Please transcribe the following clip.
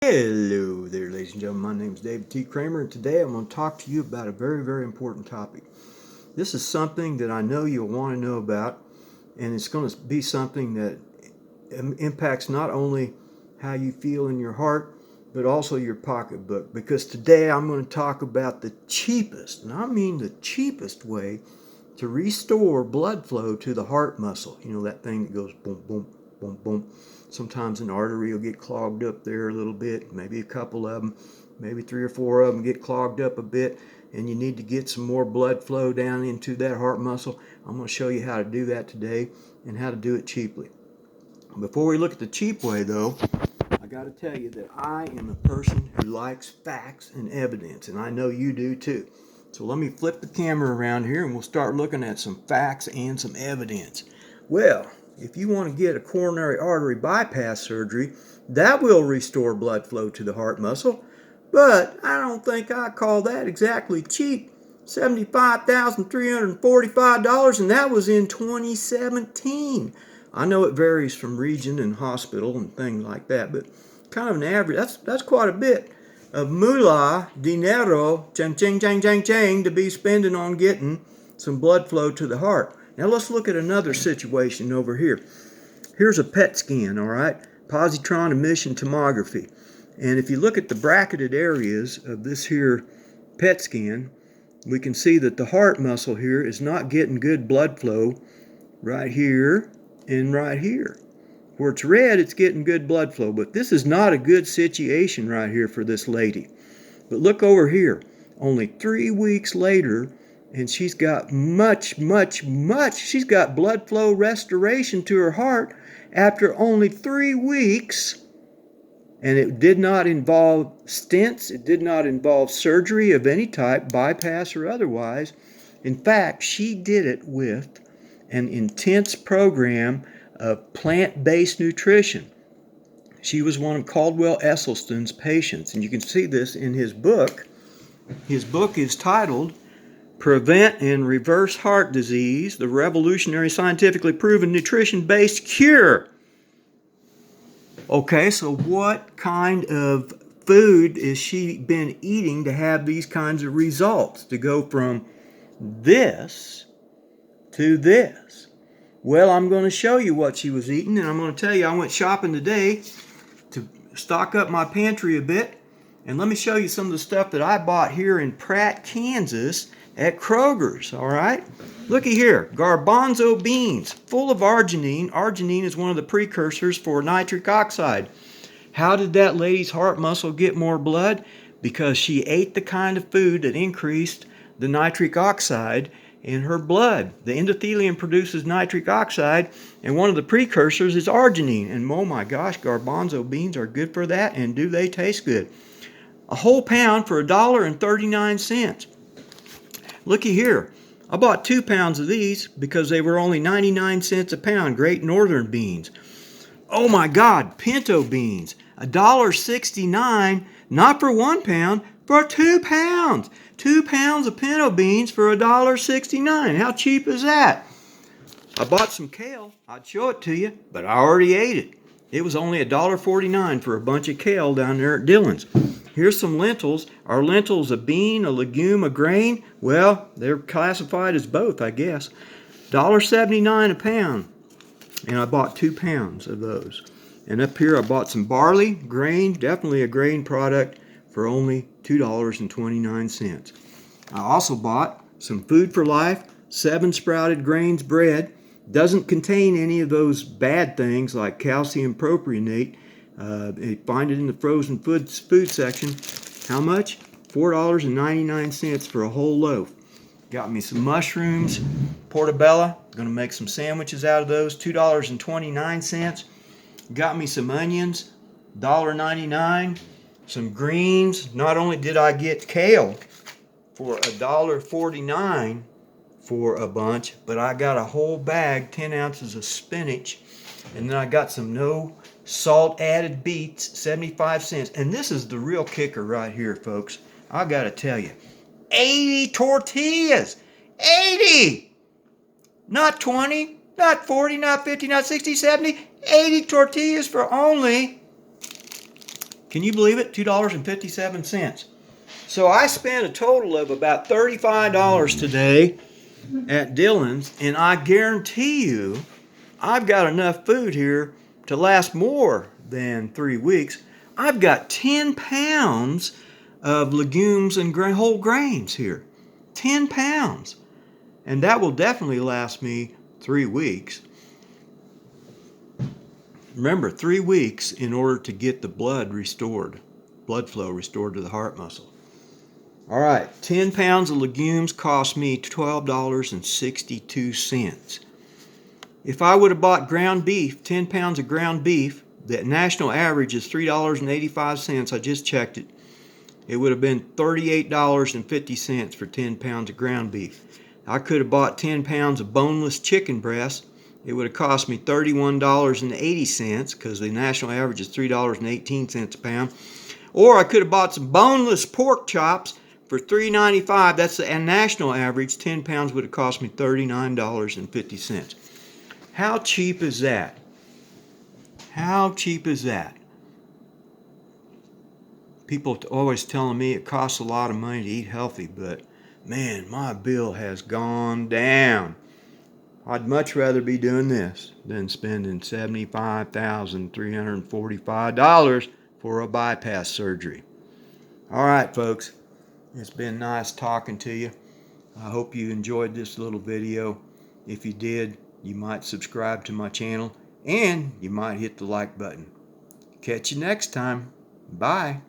Hello there, ladies and gentlemen. My name is David T. Kramer, and today I'm going to talk to you about a very, very important topic. This is something that I know you'll want to know about, and it's going to be something that impacts not only how you feel in your heart, but also your pocketbook. Because today I'm going to talk about the cheapest, and I mean the cheapest way to restore blood flow to the heart muscle. You know, that thing that goes boom, boom, boom, boom. Sometimes an artery will get clogged up there a little bit, maybe a couple of them, maybe 3 or 4 of them get clogged up a bit, and you need to get some more blood flow down into that heart muscle. I'm going to show you how to do that today and how to do it cheaply. Before we look at the cheap way, though, I got to tell you that I am a person who likes facts and evidence, and I know you do too. So let me flip the camera around here and we'll start looking at some facts and some evidence. Well, if you want to get a coronary artery bypass surgery, that will restore blood flow to the heart muscle, but I don't think I call that exactly cheap. $75,345, and that was in 2017. I know it varies from region and hospital and things like that, but kind of an average, that's quite a bit of moolah, dinero, chang chang chang chang chang to be spending on getting some blood flow to the heart. Now let's look at another situation over here. Here's a PET scan, all right? Positron emission tomography. And if you look at the bracketed areas of this here PET scan, we can see that the heart muscle here is not getting good blood flow right here and right here. Where it's red, it's getting good blood flow, but this is not a good situation right here for this lady. But look over here, only 3 weeks later, and she's got she's got blood flow restoration to her heart after only 3 weeks. And it did not involve stents, it did not involve surgery of any type, bypass or otherwise. In fact, she did it with an intense program of plant-based nutrition. She was one of Caldwell Esselstyn's patients, and you can see this in his book. His book is titled Prevent and Reverse Heart Disease, the Revolutionary Scientifically Proven Nutrition-Based Cure. Okay, so what kind of food has she been eating to have these kinds of results, to go from this to this? Well, I'm going to show you what she was eating, and I'm going to tell you I went shopping today to stock up my pantry a bit, and let me show you some of the stuff that I bought here in Pratt, Kansas at Kroger's, all right? Looky here, garbanzo beans, full of arginine. Arginine is one of the precursors for nitric oxide. How did that lady's heart muscle get more blood? Because she ate the kind of food that increased the nitric oxide in her blood. The endothelium produces nitric oxide, and one of the precursors is arginine. And oh my gosh, garbanzo beans are good for that, and do they taste good. A whole pound for $1.39. Looky here. I bought 2 pounds of these because they were only 99 cents a pound, Great Northern beans. Oh my God, pinto beans, $1.69, not for 1 pound, for 2 pounds. 2 pounds of pinto beans for $1.69. How cheap is that? I bought some kale. I'd show it to you, but I already ate it. It was only $1.49 for a bunch of kale down there at Dillon's. Here's some lentils. Are lentils a bean, a legume, a grain? Well, they're classified as both, I guess. $1.79 a pound. And I bought 2 pounds of those. And up here I bought some barley, grain, definitely a grain product, for only $2.29. I also bought some Food for Life 7 sprouted grains bread. Doesn't contain any of those bad things like calcium propionate. You find it in the frozen food section. How much? $4.99 for a whole loaf. Got me some mushrooms, portobello. Going to make some sandwiches out of those. $2.29. Got me some onions, $1.99. Some greens. Not only did I get kale for $1.49 for a bunch, but I got a whole bag, 10 ounces of spinach, and then I got some no salt added beets, 75 cents. And this is the real kicker right here, folks. I got to tell you, 80 tortillas. 80! Not 20, not 40, not 50, not 60, 70. 80 tortillas for only Can you believe it? $2.57. So I spent a total of about $35 today at Dillon's, and I guarantee you I've got enough food here to last more than 3 weeks. I've got 10 pounds of legumes and whole grains here. 10 pounds. And that will definitely last me 3 weeks. Remember, 3 weeks in order to get the blood flow restored to the heart muscle. All right, 10 pounds of legumes cost me $12.62. If I would have bought ground beef, 10 pounds of ground beef, the national average is $3.85. I just checked it. It would have been $38.50 for 10 pounds of ground beef. I could have bought 10 pounds of boneless chicken breast. It would have cost me $31.80 because the national average is $3.18 a pound. Or I could have bought some boneless pork chops for $3.95. That's the national average. 10 pounds would have cost me $39.50. How cheap is that? How cheap is that? People always telling me it costs a lot of money to eat healthy, but man, my bill has gone down. I'd much rather be doing this than spending $75,345 for a bypass surgery. All right, folks, it's been nice talking to you. I hope you enjoyed this little video. If you did, you might subscribe to my channel and you might hit the like button. Catch you next time. Bye.